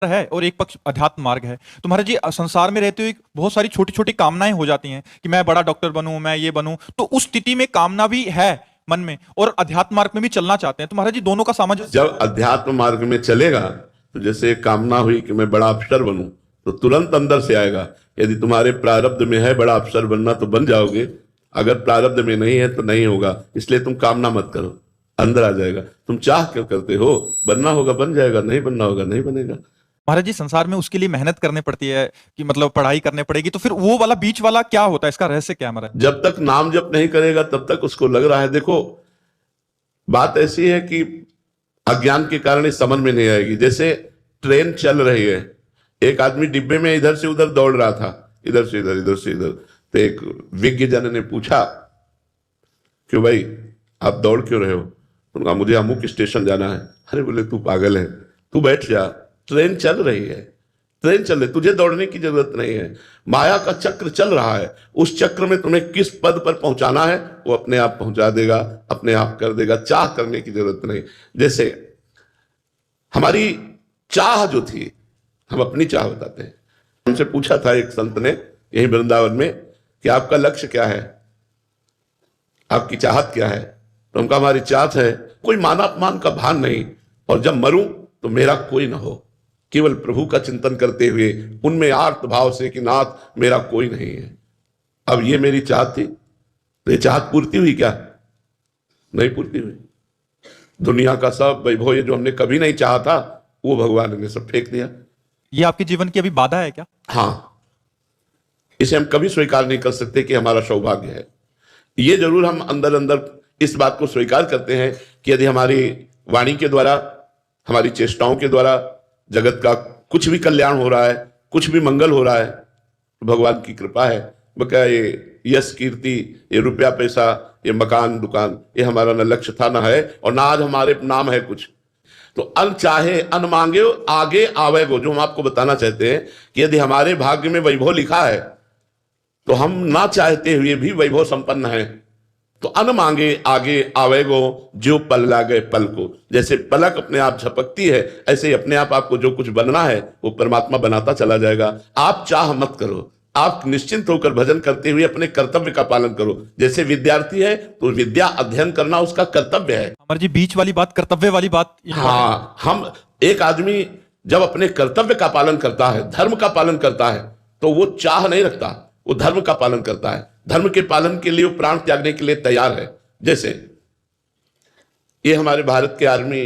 है और एक पक्ष अध्यात्म मार्ग है। तो महाराज जी, संसार में रहते हुए बहुत सारी छोटी छोटी कामनाएं हो जाती हैं कि मैं बड़ा डॉक्टर बनूं, मैं ये बनूं, तो उस स्थिति में कामना भी है मन में और अध्यात्म मार्ग में भी चलना चाहते हैं, तो महाराज जी दोनों का सामंजस्य। जब अध्यात्म मार्ग में चलेगा तो जैसे कामना हुई कि मैं बड़ा अफसर बनूं, तो तुरंत अंदर से आएगा। यदि तुम्हारे प्रारब्ध में है बड़ा अफसर बनना तो बन जाओगे, अगर प्रारब्ध में नहीं है तो नहीं होगा। इसलिए तुम कामना मत करो, अंदर आ जाएगा। तुम चाह क्यों करते हो? बनना होगा बन जाएगा, नहीं बनना होगा नहीं बनेगा। महाराज जी, संसार में उसके लिए मेहनत करनी पड़ती है कि मतलब पढ़ाई करनी पड़ेगी, तो फिर वो वाला बीच वाला क्या होता है, इसका रहस्य क्या है महाराज? जब तक नाम जप नहीं करेगा तब तक उसको लग रहा है। देखो, बात ऐसी है कि अज्ञान के कारण इस समझ में नहीं आएगी। जैसे ट्रेन चल रही है, एक आदमी डिब्बे में इधर से उधर दौड़ रहा था, इधर से इधर इधर से इधर, तो एक विज्ञ जन ने पूछा क्यों भाई आप दौड़ क्यों रहे हो? उनका मुझे अमुक स्टेशन जाना है। अरे बोले तू पागल है, तू बैठ जा, ट्रेन चल रही है, ट्रेन चल रही, तुझे दौड़ने की जरूरत नहीं है। माया का चक्र चल रहा है, उस चक्र में तुम्हें किस पद पर पहुंचाना है वो अपने आप पहुंचा देगा, अपने आप कर देगा, चाह करने की जरूरत नहीं। जैसे हमारी चाह जो थी, हम अपनी चाह बताते हैं। हमसे पूछा था एक संत ने यही वृंदावन में कि आपका लक्ष्य क्या है, आपकी चाहत क्या है? तो उनका हमारी चाहत है कोई मान अपमान का भान नहीं, और जब मरूं तो मेरा कोई ना हो, केवल प्रभु का चिंतन करते हुए उनमें आर्त भाव से कि नाथ मेरा कोई नहीं है। अब ये मेरी चाहत थी, तो ये चाहत पूर्ति हुई क्या? नहीं पूर्ति हुई। दुनिया का सब वैभव ये जो हमने कभी नहीं चाहा था वो भगवान ने सब फेंक दिया। ये आपके जीवन की अभी बाधा है क्या? हाँ, इसे हम कभी स्वीकार नहीं कर सकते कि हमारा सौभाग्य है। ये जरूर हम अंदर अंदर इस बात को स्वीकार करते हैं कि यदि हमारी वाणी के द्वारा, हमारी चेष्टाओं के द्वारा जगत का कुछ भी कल्याण हो रहा है, कुछ भी मंगल हो रहा है, तो भगवान की कृपा है। बका ये यश कीर्ति, ये रुपया पैसा, ये मकान दुकान, ये हमारा न लक्ष्य था न है, और ना आज हमारे नाम है कुछ। तो अन चाहे अन मांगे आगे आवेगो, जो हम आपको बताना चाहते हैं कि यदि हमारे भाग्य में वैभव लिखा है तो हम ना चाहते हुए भी वैभव संपन्न है। तो अन मांगे आगे आवेगो, जो पल लागे पल को। जैसे पलक अपने आप झपकती है, ऐसे ही अपने आप आपको जो कुछ बनना है वो परमात्मा बनाता चला जाएगा। आप चाह मत करो, आप निश्चिंत होकर भजन करते हुए अपने कर्तव्य का पालन करो। जैसे विद्यार्थी है तो विद्या अध्ययन करना उसका कर्तव्य है। अमर जी, बीच वाली बात, कर्तव्य वाली बात। हाँ, हम एक आदमी जब अपने कर्तव्य का पालन करता है, धर्म का पालन करता है, तो वो चाह नहीं रखता, वो धर्म का पालन करता है। धर्म के पालन के लिए वो प्राण त्यागने के लिए तैयार है। जैसे ये हमारे भारत के आर्मी